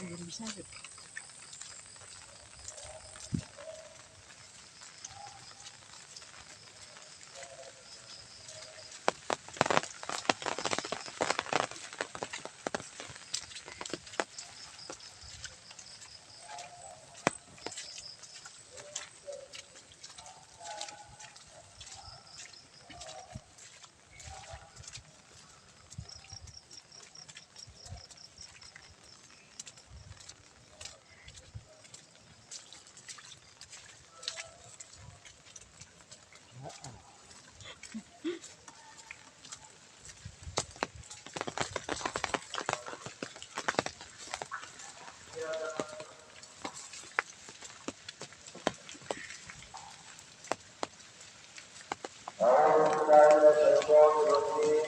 مسافر.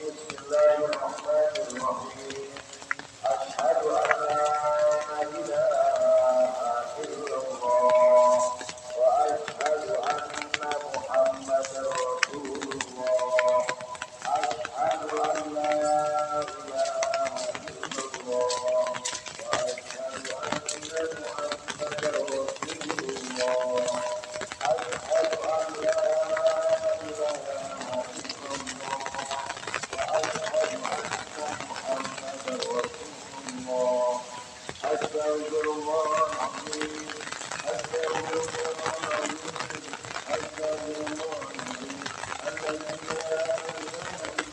بسم الله الرحمن الرحيم. أشهد أن لا إله إلا الله وأشهد أن محمدا رسول الله. أشهد أن لا إله إلا الله وأشهد أن محمدا رسول الله. أشهد أن لا إله إلا الله وأشهد أن محمدا رسول الله. أستغفر الله العظيم. أستغفر الله العظيم. أستغفر الله العظيم الذي لا إله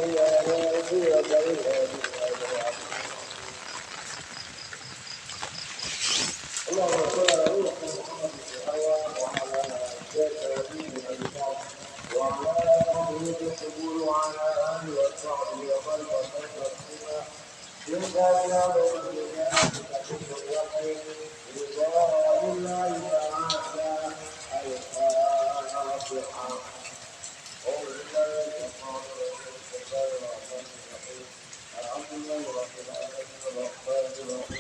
إلا هو الحي القيوم. اللهم صل على محمد وعلى آله القبول وعلى آله وصحبه ومن والاه ينقلنا بالجنات تكون اليقين رضا الله تعالى الفاتحة. الحمد لله رب العالمين الرحمن الرحيم